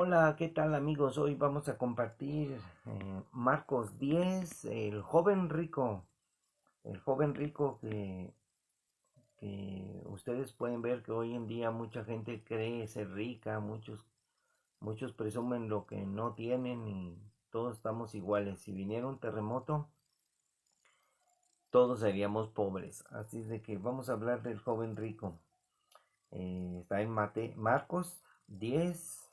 Hola, ¿qué tal amigos? Hoy vamos a compartir Marcos 10, el joven rico que ustedes pueden ver que hoy en día mucha gente cree ser rica, muchos presumen lo que no tienen y todos estamos iguales. Si viniera un terremoto, todos seríamos pobres. Así es de que vamos a hablar del joven rico. Está en Marcos 10,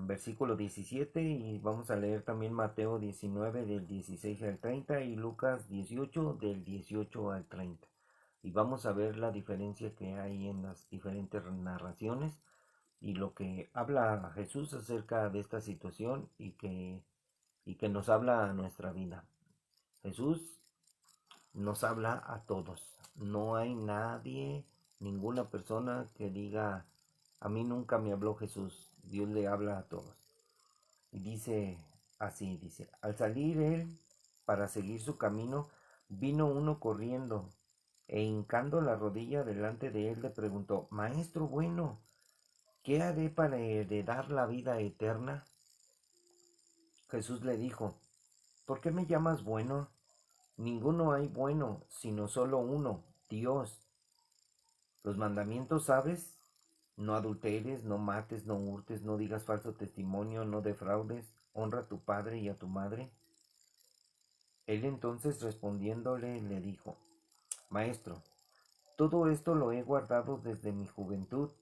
versículo 17, y vamos a leer también Mateo 19 del 16 al 30 y Lucas 18 del 18 al 30. Y vamos a ver la diferencia que hay en las diferentes narraciones y lo que habla Jesús acerca de esta situación y que nos habla a nuestra vida. Jesús nos habla a todos. No hay nadie, ninguna persona que diga, a mí nunca me habló Jesús. Dios le habla a todos. Y dice así, dice, al salir él para seguir su camino, vino uno corriendo e hincando la rodilla delante de él le preguntó, Maestro bueno, ¿qué haré para heredar la vida eterna? Jesús le dijo, ¿por qué me llamas bueno? Ninguno hay bueno, sino solo uno, Dios. Los mandamientos, ¿sabes? No adulteres, no mates, no hurtes, no digas falso testimonio, no defraudes, honra a tu padre y a tu madre. Él entonces respondiéndole le dijo, Maestro, todo esto lo he guardado desde mi juventud.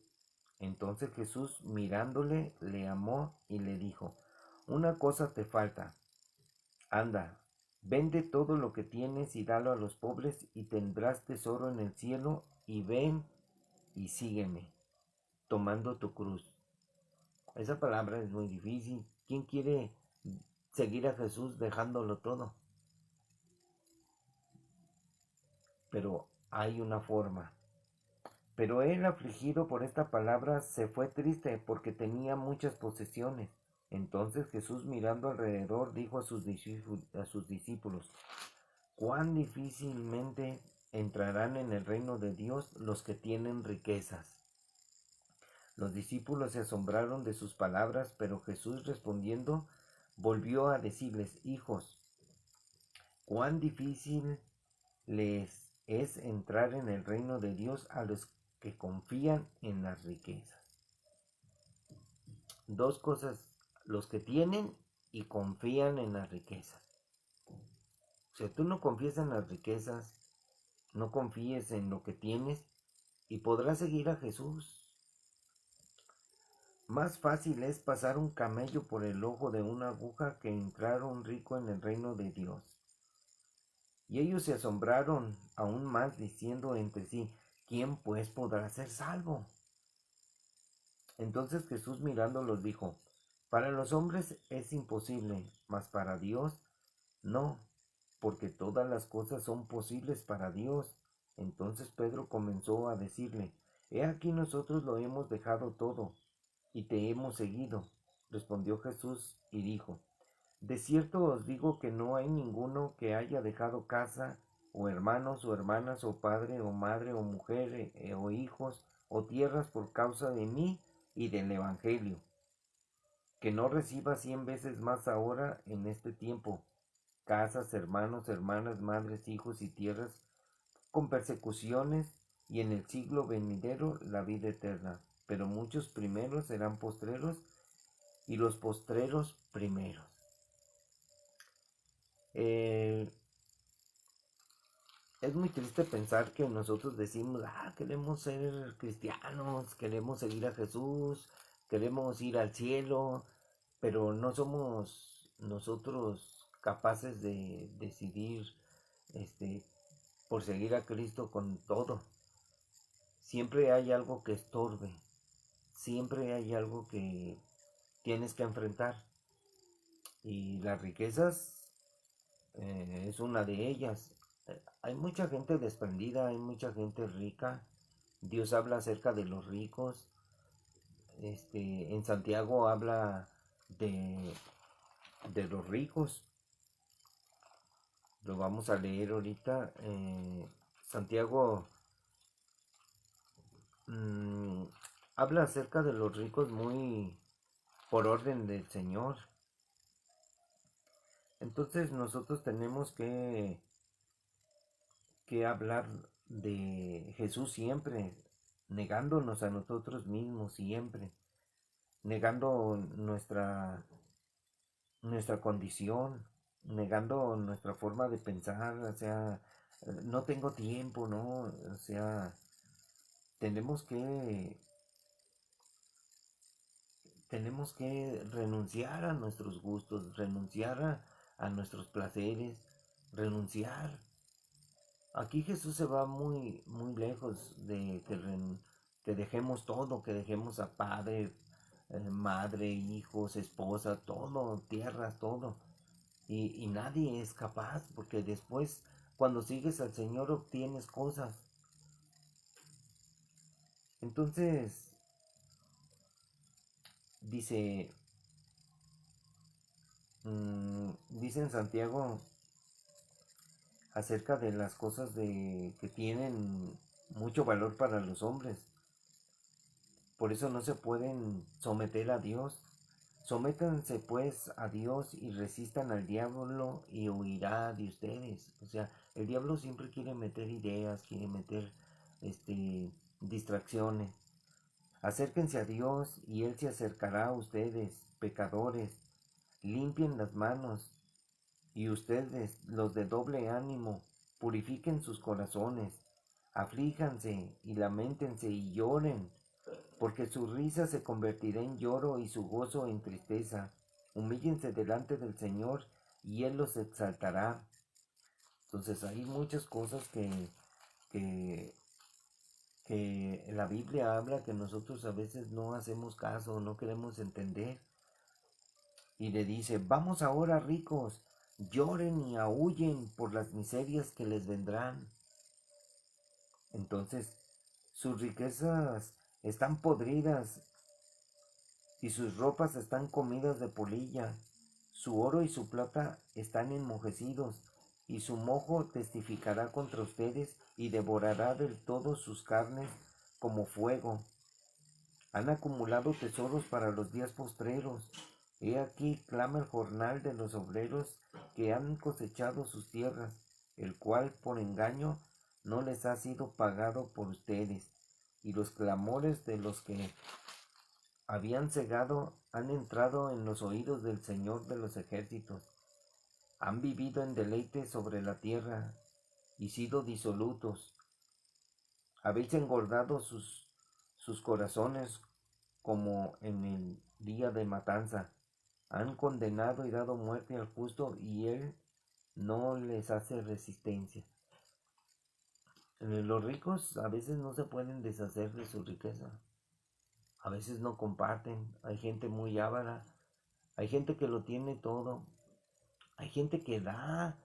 Entonces Jesús mirándole le amó y le dijo, una cosa te falta, anda, vende todo lo que tienes y dalo a los pobres y tendrás tesoro en el cielo y ven y sígueme, tomando tu cruz. Esa palabra es muy difícil. ¿Quién quiere seguir a Jesús dejándolo todo? Pero hay una forma. Pero él, afligido por esta palabra, se fue triste porque tenía muchas posesiones. Entonces Jesús, mirando alrededor, dijo a sus discípulos, cuán difícilmente entrarán en el reino de Dios los que tienen riquezas. Los discípulos se asombraron de sus palabras, pero Jesús respondiendo volvió a decirles, hijos, cuán difícil les es entrar en el reino de Dios a los que confían en las riquezas. Dos cosas, los que tienen y confían en las riquezas. O sea, tú no confías en las riquezas, no confíes en lo que tienes y podrás seguir a Jesús. Más fácil es pasar un camello por el ojo de una aguja que entrar un rico en el reino de Dios. Y ellos se asombraron aún más diciendo entre sí, ¿quién pues podrá ser salvo? Entonces Jesús mirándolos dijo, para los hombres es imposible, mas para Dios no, porque todas las cosas son posibles para Dios. Entonces Pedro comenzó a decirle, he aquí nosotros lo hemos dejado todo, y te hemos seguido. Respondió Jesús y dijo, de cierto os digo que no hay ninguno que haya dejado casa, o hermanos, o hermanas, o padre, o madre, o mujer, o hijos, o tierras por causa de mí y del Evangelio, que no reciba 100 veces más ahora en este tiempo, casas, hermanos, hermanas, madres, hijos y tierras, con persecuciones, y en el siglo venidero la vida eterna. Pero muchos primeros serán postreros, y los postreros primeros. Eh, es muy triste pensar que nosotros decimos, queremos ser cristianos, queremos seguir a Jesús, queremos ir al cielo, pero no somos nosotros capaces de decidir este, por seguir a Cristo con todo. Siempre hay algo que estorbe, siempre hay algo que tienes que enfrentar. Y las riquezas es una de ellas. Hay mucha gente desprendida, hay mucha gente rica. Dios habla acerca de los ricos. En Santiago habla de, de los ricos. Lo vamos a leer ahorita. Santiago mmm, habla acerca de los ricos muy, por orden del Señor. Entonces nosotros tenemos que hablar de Jesús siempre, negándonos a nosotros mismos siempre, negando nuestra condición, negando nuestra forma de pensar, o sea, no tengo tiempo, ¿no? O sea, tenemos que tenemos que renunciar a nuestros gustos, renunciar a nuestros placeres, renunciar. Aquí Jesús se va muy, muy lejos de que dejemos todo, que dejemos a padre, madre, hijos, esposa, todo, tierras, todo. Y nadie es capaz, porque después, cuando sigues al Señor, obtienes cosas. Entonces, dice, dice en Santiago acerca de las cosas que tienen mucho valor para los hombres. Por eso no se pueden someter a Dios. Sométanse pues a Dios y resistan al diablo y huirá de ustedes. O sea, el diablo siempre quiere meter ideas, quiere meter distracciones. Acérquense a Dios y Él se acercará a ustedes, pecadores. Limpien las manos y ustedes, los de doble ánimo, purifiquen sus corazones. Aflíjanse y lamentense y lloren, porque su risa se convertirá en lloro y su gozo en tristeza. Humíllense delante del Señor y Él los exaltará. Entonces hay muchas cosas que, que la Biblia habla que nosotros a veces no hacemos caso, no queremos entender. Y le dice, vamos ahora ricos, lloren y aúllen por las miserias que les vendrán. Entonces sus riquezas están podridas y sus ropas están comidas de polilla. Su oro y su plata están enmojecidos, y su mojo testificará contra ustedes y devorará del todo sus carnes como fuego. Han acumulado tesoros para los días postreros. He aquí clama el jornal de los obreros que han cosechado sus tierras, el cual por engaño no les ha sido pagado por ustedes, y los clamores de los que habían cegado han entrado en los oídos del Señor de los ejércitos. Han vivido en deleite sobre la tierra y sido disolutos. Habéis engordado sus corazones como en el día de matanza. Han condenado y dado muerte al justo y él no les hace resistencia. Los ricos a veces no se pueden deshacer de su riqueza. A veces no comparten. Hay gente muy avara. Hay gente que lo tiene todo. Hay gente que da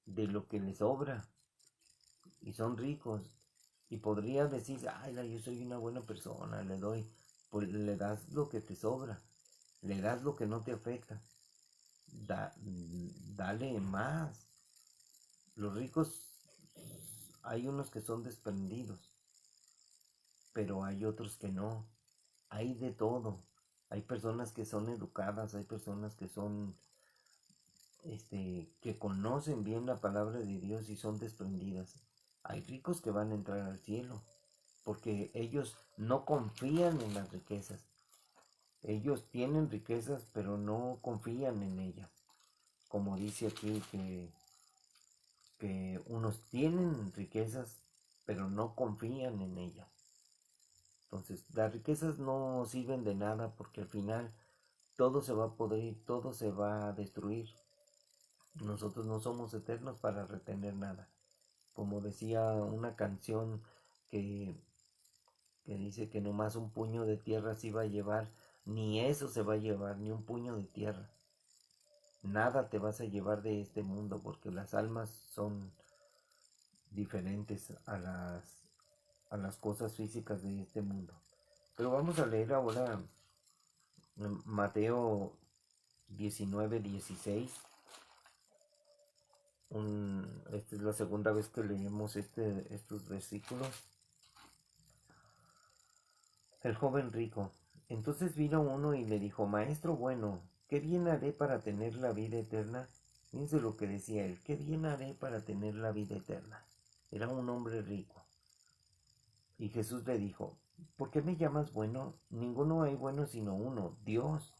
de lo que les sobra. Y son ricos. Y podría decir, ay, yo soy una buena persona, le doy. Pues le das lo que te sobra. Le das lo que no te afecta. Dale más. Los ricos, hay unos que son desprendidos, pero hay otros que no. Hay de todo. Hay personas que son educadas, hay personas que son, que conocen bien la palabra de Dios y son desprendidas. Hay ricos que van a entrar al cielo, porque ellos no confían en las riquezas. Ellos tienen riquezas, pero no confían en ellas. Como dice aquí que unos tienen riquezas, pero no confían en ellas. Entonces, las riquezas no sirven de nada porque al final todo se va a podrir, todo se va a destruir. Nosotros no somos eternos para retener nada. Como decía una canción que, que dice que nomás un puño de tierra se iba a llevar, ni eso se va a llevar, ni un puño de tierra. Nada te vas a llevar de este mundo porque las almas son diferentes a las cosas físicas de este mundo. Pero vamos a leer ahora Mateo 19:16. Esta es la segunda vez que leemos estos versículos. El joven rico. Entonces vino uno y le dijo, Maestro bueno, ¿qué bien haré para tener la vida eterna? Fíjense lo que decía él, ¿qué bien haré para tener la vida eterna? Era un hombre rico. Y Jesús le dijo, ¿por qué me llamas bueno? Ninguno hay bueno sino uno, Dios.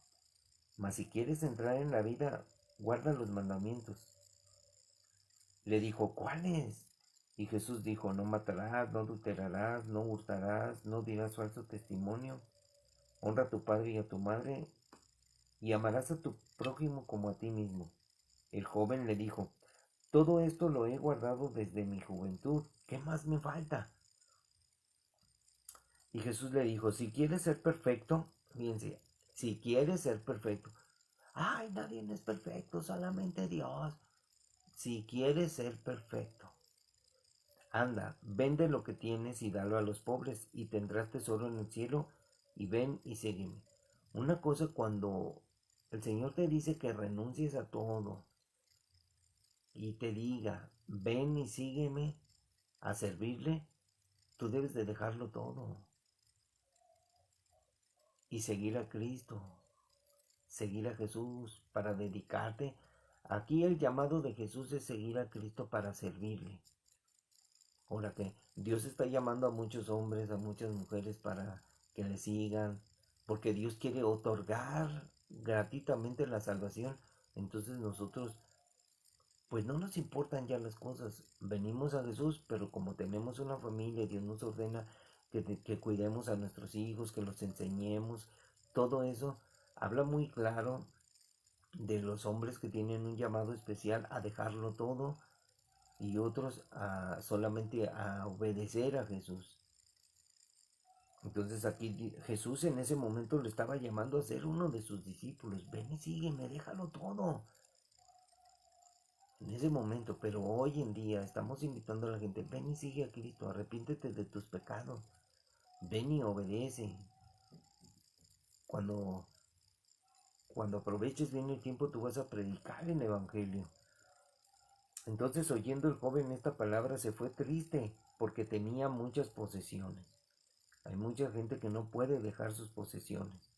Mas si quieres entrar en la vida, guarda los mandamientos. Le dijo, ¿cuáles? Y Jesús dijo, no matarás, no adulterarás, no hurtarás, no dirás falso testimonio, honra a tu padre y a tu madre, y amarás a tu prójimo como a ti mismo. El joven le dijo, todo esto lo he guardado desde mi juventud, ¿qué más me falta? Y Jesús le dijo, si quieres ser perfecto, fíjense, si quieres ser perfecto, ay, nadie es perfecto, solamente Dios. Si quieres ser perfecto, anda, vende lo que tienes y dalo a los pobres, y tendrás tesoro en el cielo, y ven y sígueme. Una cosa cuando el Señor te dice que renuncies a todo, y te diga, ven y sígueme a servirle, tú debes de dejarlo todo, y seguir a Cristo, seguir a Jesús para dedicarte. Aquí el llamado de Jesús es seguir a Cristo para servirle. Ahora que Dios está llamando a muchos hombres, a muchas mujeres para que le sigan, porque Dios quiere otorgar gratuitamente la salvación. Entonces nosotros, pues no nos importan ya las cosas. Venimos a Jesús, pero como tenemos una familia, Dios nos ordena que cuidemos a nuestros hijos, que los enseñemos. Todo eso habla muy claro de los hombres que tienen un llamado especial a dejarlo todo y otros solamente a obedecer a Jesús. Entonces aquí Jesús en ese momento le estaba llamando a ser uno de sus discípulos. Ven y sígueme, déjalo todo. En ese momento, pero hoy en día estamos invitando a la gente, ven y sigue a Cristo, arrepiéntete de tus pecados, ven y obedece. Cuando, cuando aproveches bien el tiempo, tú vas a predicar el Evangelio. Entonces, oyendo el joven esta palabra, se fue triste, porque tenía muchas posesiones. Hay mucha gente que no puede dejar sus posesiones.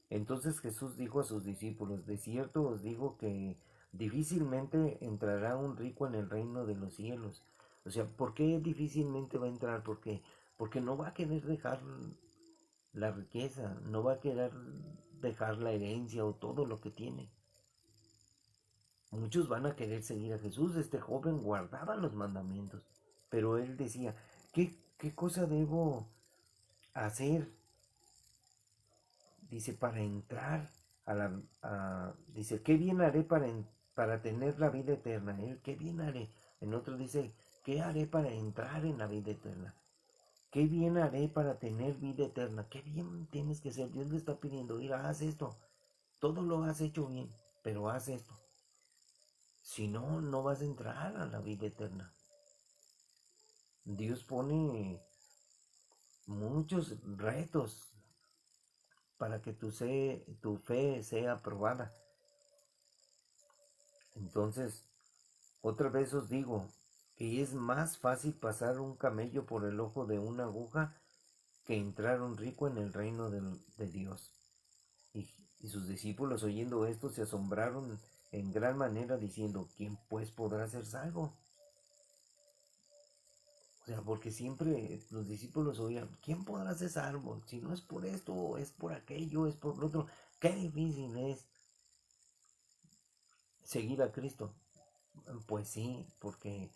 Entonces Jesús dijo a sus discípulos, de cierto os digo que difícilmente entrará un rico en el reino de los cielos. O sea, ¿por qué difícilmente va a entrar? Porque no va a querer dejar la riqueza, no va a querer dejar la herencia o todo lo que tiene. Muchos van a querer seguir a Jesús. Este joven guardaba los mandamientos, pero él decía, ¿qué cosa debo hacer? Dice, para entrar dice, ¿qué bien haré para tener la vida eterna? ¿Qué bien haré? En otro dice, ¿qué haré para entrar en la vida eterna? ¿Qué bien haré para tener vida eterna? ¿Qué bien tienes que hacer? Dios le está pidiendo, mira, haz esto. Todo lo has hecho bien, pero haz esto. Si no, no vas a entrar a la vida eterna. Dios pone muchos retos para que tu fe sea probada. Entonces, otra vez os digo que es más fácil pasar un camello por el ojo de una aguja que entrar un rico en el reino de Dios. Y sus discípulos oyendo esto se asombraron en gran manera diciendo, ¿quién pues podrá ser salvo? O sea, porque siempre los discípulos oían, ¿quién podrá ser salvo? Si no es por esto, es por aquello, es por lo otro. Qué difícil es seguir a Cristo. Pues sí, porque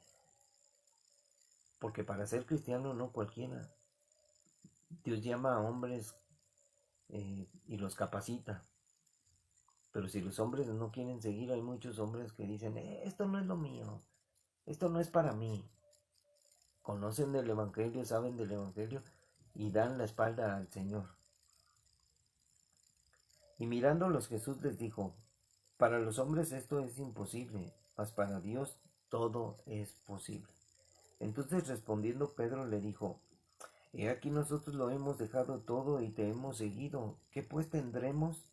para ser cristiano no cualquiera. Dios llama a hombres y los capacita. Pero si los hombres no quieren seguir, hay muchos hombres que dicen, esto no es lo mío, esto no es para mí. Conocen del Evangelio, saben del Evangelio y dan la espalda al Señor. Y mirándolos Jesús les dijo, para los hombres esto es imposible, mas para Dios todo es posible. Entonces respondiendo Pedro le dijo, he aquí nosotros lo hemos dejado todo y te hemos seguido, ¿qué pues tendremos?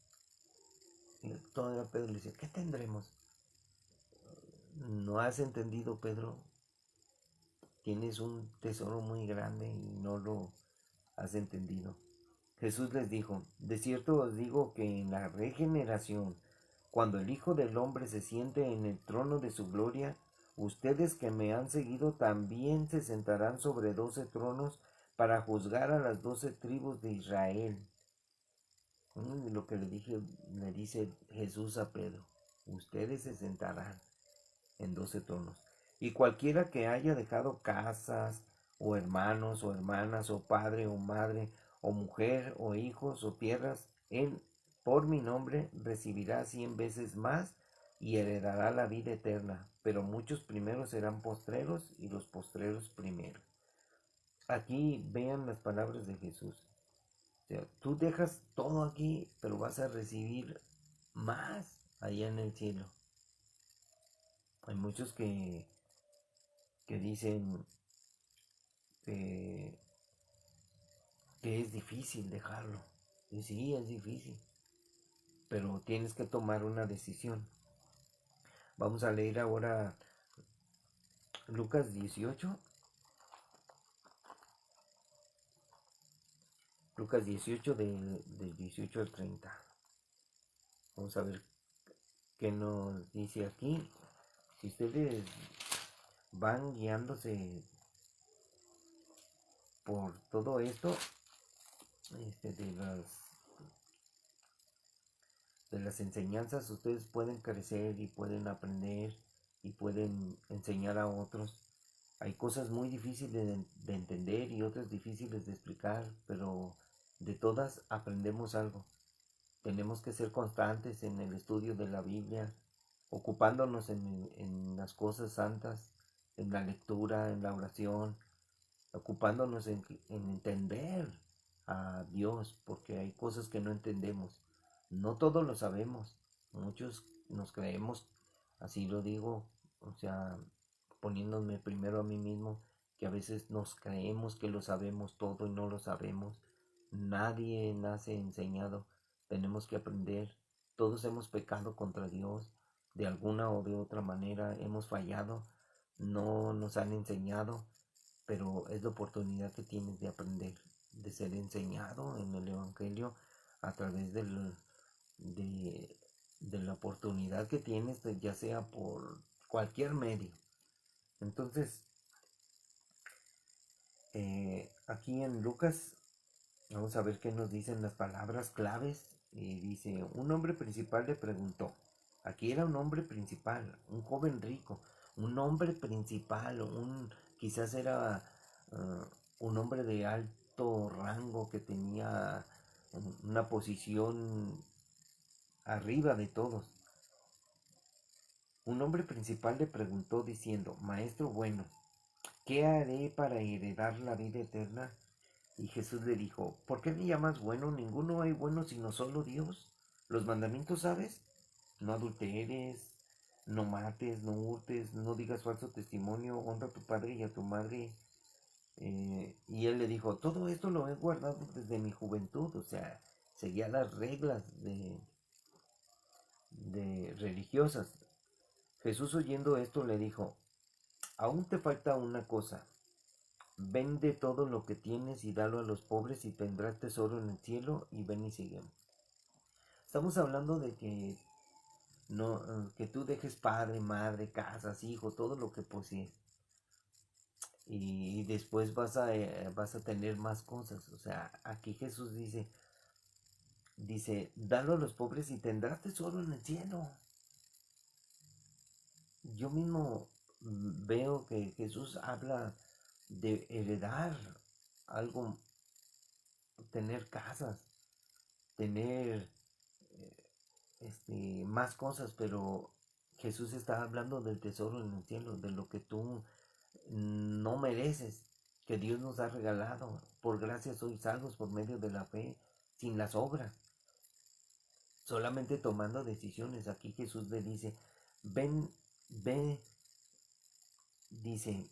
Y todavía Pedro le dice, ¿qué tendremos? ¿No has entendido, Pedro? Tienes un tesoro muy grande y no lo has entendido. Jesús les dijo, de cierto os digo que en la regeneración, cuando el Hijo del Hombre se siente en el trono de su gloria, ustedes que me han seguido también se sentarán sobre 12 tronos para juzgar a las 12 tribus de Israel. Lo que le dice Jesús a Pedro, ustedes se sentarán en 12 tronos. Y cualquiera que haya dejado casas, o hermanos, o hermanas, o padre, o madre, o mujer, o hijos, o tierras, por mi nombre recibirá 100 veces más y heredará la vida eterna. Pero muchos primeros serán postreros y los postreros primeros. Aquí vean las palabras de Jesús. O sea, tú dejas todo aquí, pero vas a recibir más allá en el cielo. Hay muchos que dicen que, que es difícil dejarlo. Y sí, es difícil, pero tienes que tomar una decisión. Vamos a leer ahora Lucas 18. Lucas 18 del 18 al 30. Vamos a ver qué nos dice aquí. Si ustedes van guiándose por todo esto, de las enseñanzas, ustedes pueden crecer y pueden aprender y pueden enseñar a otros. Hay cosas muy difíciles de entender y otras difíciles de explicar, pero de todas aprendemos algo. Tenemos que ser constantes en el estudio de la Biblia, ocupándonos en las cosas santas, en la lectura, en la oración, ocupándonos en entender a Dios, porque hay cosas que no entendemos. No todo lo sabemos. Muchos nos creemos, así lo digo, o sea, poniéndome primero a mí mismo, que a veces nos creemos que lo sabemos todo y no lo sabemos. Nadie nace enseñado. Tenemos que aprender. Todos hemos pecado contra Dios. De alguna o de otra manera hemos fallado. No nos han enseñado, pero es la oportunidad que tienes de aprender, de ser enseñado en el Evangelio a través de la oportunidad que tienes, ya sea por cualquier medio. Entonces, aquí en Lucas, vamos a ver qué nos dicen las palabras claves. Dice, un hombre principal le preguntó, aquí era un hombre principal, un joven rico, un hombre principal, quizás era un hombre de alto rango que tenía una posición arriba de todos. Un hombre principal le preguntó diciendo, Maestro bueno, ¿qué haré para heredar la vida eterna? Y Jesús le dijo, ¿por qué me llamas bueno? Ninguno hay bueno sino solo Dios. Los mandamientos, ¿sabes? No adulteres, no mates, no hurtes, no digas falso testimonio, honra a tu padre y a tu madre. Y él le dijo, todo esto lo he guardado desde mi juventud. O sea, seguía las reglas de religiosas. Jesús, oyendo esto, le dijo, aún te falta una cosa. Vende todo lo que tienes y dalo a los pobres y tendrás tesoro en el cielo, y ven y sígueme. Estamos hablando de que no, que tú dejes padre, madre, casas, hijo, todo lo que posees. Y después vas a tener más cosas. O sea, aquí Jesús dice, dalo a los pobres y tendrás tesoro en el cielo. Yo mismo veo que Jesús habla de heredar algo, tener casas, tener más cosas, pero Jesús está hablando del tesoro en el cielo, de lo que tú no mereces, que Dios nos ha regalado. Por gracia sois salvos por medio de la fe, sin las obras, solamente tomando decisiones. Aquí Jesús le dice, ve, dice,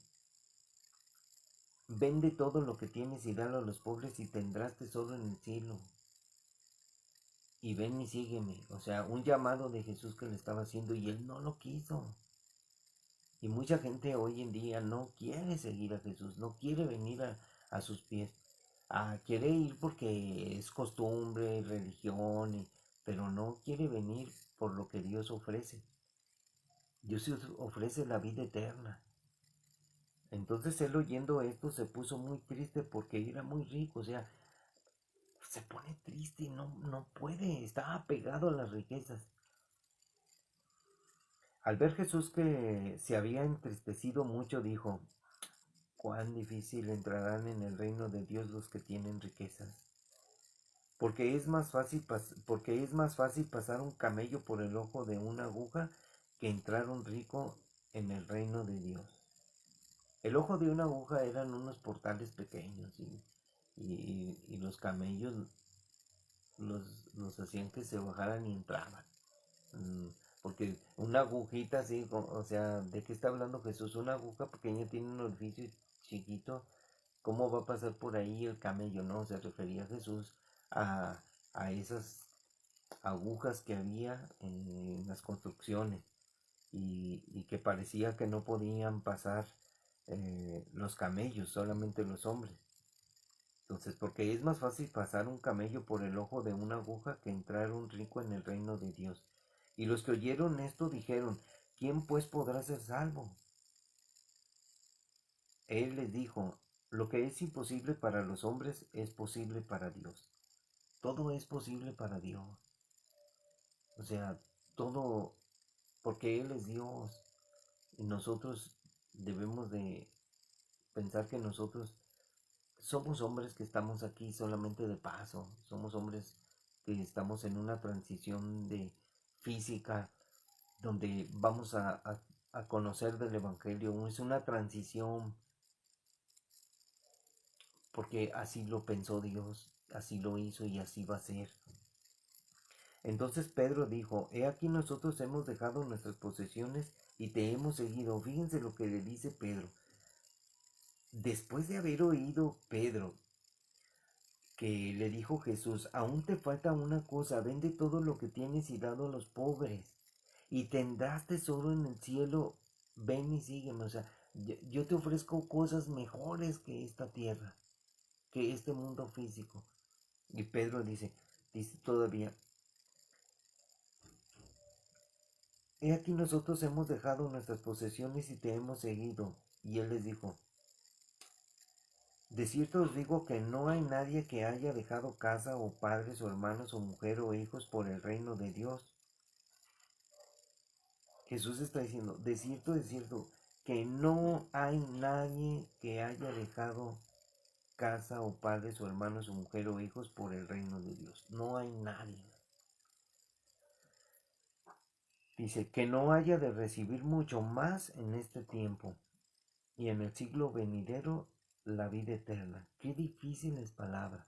vende todo lo que tienes y dalo a los pobres y tendrás tesoro en el cielo. Y ven y sígueme. O sea, un llamado de Jesús que le estaba haciendo y él no lo quiso. Y mucha gente hoy en día no quiere seguir a Jesús, no quiere venir a sus pies. quiere ir porque es costumbre, religión, pero no quiere venir por lo que Dios ofrece. Dios ofrece la vida eterna. Entonces él, oyendo esto, se puso muy triste porque era muy rico, o sea, se pone triste y no puede, está apegado a las riquezas. Al ver Jesús que se había entristecido mucho, dijo: cuán difícil entrarán en el reino de Dios los que tienen riquezas. Porque es más fácil pasar un camello por el ojo de una aguja que entrar un rico en el reino de Dios. El ojo de una aguja eran unos portales pequeños y los camellos los hacían que se bajaran y entraban. Porque una agujita así, o sea, ¿de qué está hablando Jesús? Una aguja pequeña tiene un orificio chiquito. ¿Cómo va a pasar por ahí el camello? No, se refería Jesús a, a esas agujas que había en las construcciones y que parecía que no podían pasar los camellos, solamente los hombres. Entonces, porque es más fácil pasar un camello por el ojo de una aguja que entrar un rico en el reino de Dios. Y los que oyeron esto dijeron: ¿quién pues podrá ser salvo? Él les dijo: lo que es imposible para los hombres es posible para Dios. Todo es posible para Dios. O sea, todo, porque Él es Dios. Y nosotros debemos de pensar que nosotros somos hombres que estamos aquí solamente de paso. Somos hombres que estamos en una transición de física donde vamos a conocer del Evangelio. Es una transición porque así lo pensó Dios, así lo hizo y así va a ser. Entonces Pedro dijo: he aquí, nosotros hemos dejado nuestras posesiones y te hemos seguido. Fíjense lo que le dice Pedro. Después de haber oído Pedro que le dijo Jesús: aún te falta una cosa, vende todo lo que tienes y dado a los pobres, y tendrás tesoro en el cielo, ven y sígueme. O sea, yo te ofrezco cosas mejores que esta tierra, que este mundo físico. Y Pedro dice todavía: he aquí, nosotros hemos dejado nuestras posesiones y te hemos seguido. Y él les dijo: de cierto os digo que no hay nadie que haya dejado casa o padres o hermanos o mujer o hijos por el reino de Dios. Jesús está diciendo: de cierto, que no hay nadie que haya dejado casa o padres o hermanos o mujer o hijos por el reino de Dios. No hay nadie. Dice que no haya de recibir mucho más en este tiempo y en el siglo venidero la vida eterna. Qué difíciles palabras.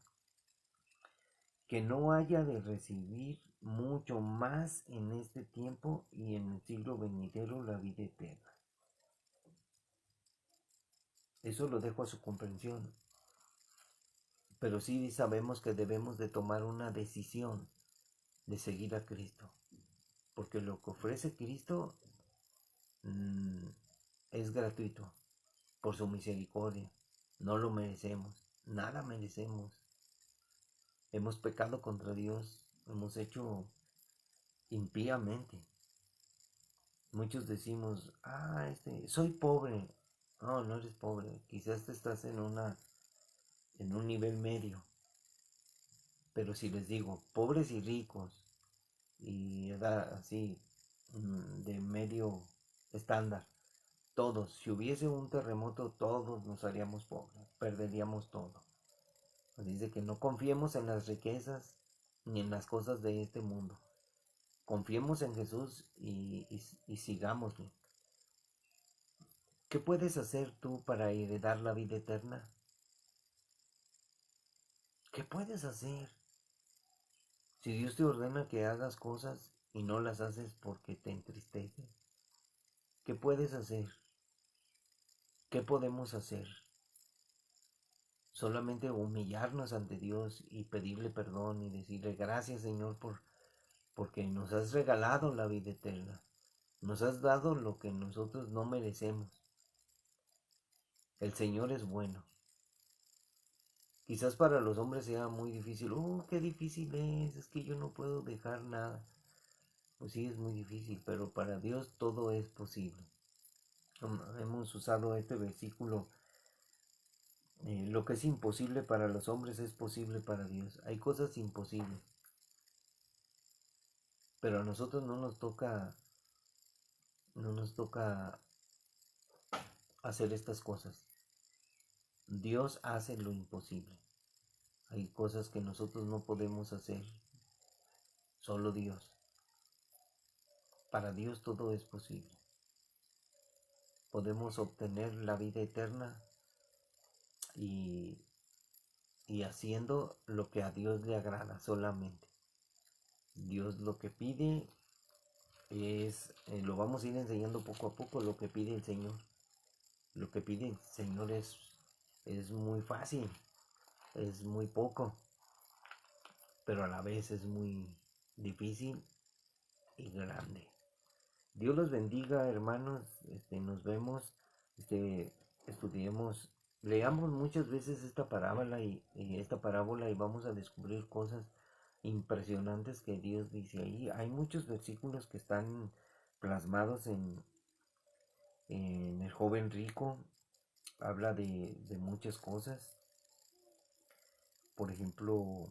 Que no haya de recibir mucho más en este tiempo y en el siglo venidero la vida eterna. Eso lo dejo a su comprensión. Pero sí sabemos que debemos de tomar una decisión de seguir a Cristo. Porque lo que ofrece Cristo es gratuito, por su misericordia. No lo merecemos, nada merecemos. Hemos pecado contra Dios, hemos hecho impíamente. Muchos decimos: soy pobre. No, no eres pobre. Quizás te estás en un nivel medio. Pero si les digo pobres y ricos y edad así de medio estándar, todos, si hubiese un terremoto, todos nos haríamos pobres, perderíamos todo. Dice que no confiemos en las riquezas ni en las cosas de este mundo. Confiemos en Jesús y sigámosle. ¿Qué puedes hacer tú para heredar la vida eterna? ¿Qué puedes hacer? Si Dios te ordena que hagas cosas y no las haces porque te entristece, ¿qué puedes hacer? ¿Qué podemos hacer? Solamente humillarnos ante Dios y pedirle perdón y decirle: gracias, Señor, porque nos has regalado la vida eterna. Nos has dado lo que nosotros no merecemos. El Señor es bueno. Quizás para los hombres sea muy difícil. Oh, qué difícil es que yo no puedo dejar nada. Pues sí, es muy difícil, pero para Dios todo es posible. Hemos usado este versículo. Lo que es imposible para los hombres es posible para Dios. Hay cosas imposibles, pero a nosotros no nos toca hacer estas cosas. Dios hace lo imposible. Hay cosas que nosotros no podemos hacer, solo Dios. Para Dios todo es posible. Podemos obtener la vida eterna y, y haciendo lo que a Dios le agrada solamente. Dios lo que pide es, lo vamos a ir enseñando poco a poco, lo que pide el Señor. Lo que pide el Señor es muy fácil, es muy poco, pero a la vez es muy difícil y grande. Dios los bendiga, hermanos. Nos vemos, estudiemos, leamos muchas veces esta parábola y vamos a descubrir cosas impresionantes que Dios dice ahí. Hay muchos versículos que están plasmados en el joven rico. Habla de muchas cosas. Por ejemplo,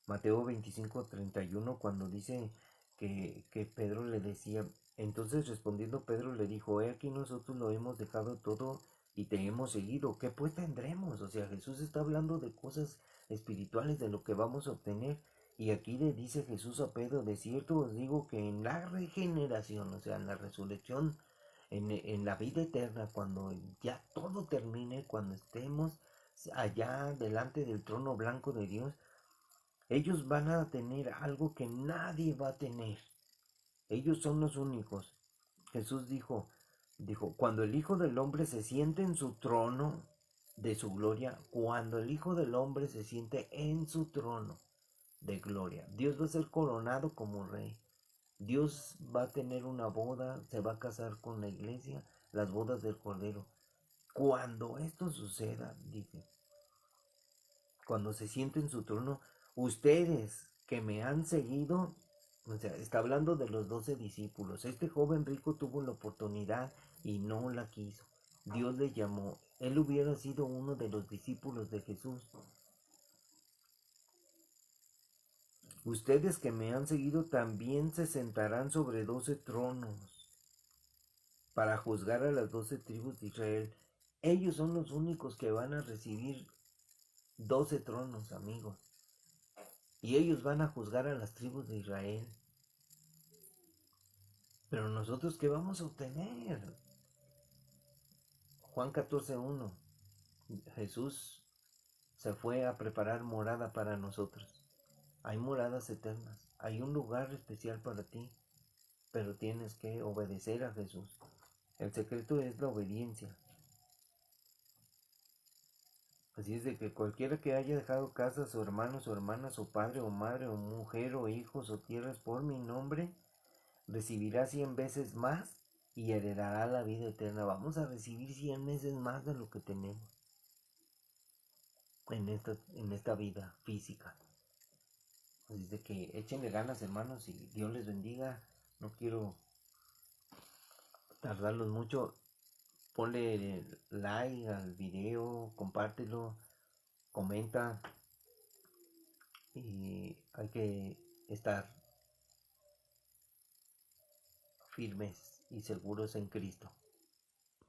Mateo 25:31, cuando dice que Pedro le decía, entonces respondiendo Pedro le dijo, he aquí nosotros lo hemos dejado todo y te hemos seguido, ¿qué pues tendremos? O sea, Jesús está hablando de cosas espirituales, de lo que vamos a obtener. Y aquí le dice Jesús a Pedro, de cierto os digo que en la regeneración, o sea, en la resurrección, en la vida eterna, cuando ya todo termine, cuando estemos allá delante del trono blanco de Dios, ellos van a tener algo que nadie va a tener. Ellos son los únicos. Jesús dijo, cuando el Hijo del Hombre se siente en su trono de su gloria, cuando el Hijo del Hombre se siente en su trono de gloria, Dios va a ser coronado como rey. Dios va a tener una boda, se va a casar con la iglesia, las bodas del Cordero. Cuando esto suceda, dice, cuando se siente en su trono, ustedes que me han seguido, o sea, está hablando de los 12 discípulos. Este joven rico tuvo la oportunidad y no la quiso. Dios le llamó. Él hubiera sido uno de los discípulos de Jesús. Ustedes que me han seguido también se sentarán sobre 12 tronos para juzgar a las 12 tribus de Israel. Ellos son los únicos que van a recibir 12 tronos, amigos. Y ellos van a juzgar a las tribus de Israel. Pero nosotros, ¿qué vamos a obtener? Juan 14:1. Jesús se fue a preparar morada para nosotros. Hay moradas eternas. Hay un lugar especial para ti. Pero tienes que obedecer a Jesús. El secreto es la obediencia. Así es de que cualquiera que haya dejado casas o hermanos o hermanas o padre o madre o mujer o hijos o tierras por mi nombre, recibirá 100 veces más y heredará la vida eterna. Vamos a recibir 100 veces más de lo que tenemos en esta vida física. Así de que échenle ganas, hermanos, y Dios les bendiga. No quiero tardarlos mucho. Ponle like al video, compártelo, comenta. Y hay que estar firmes y seguros en Cristo.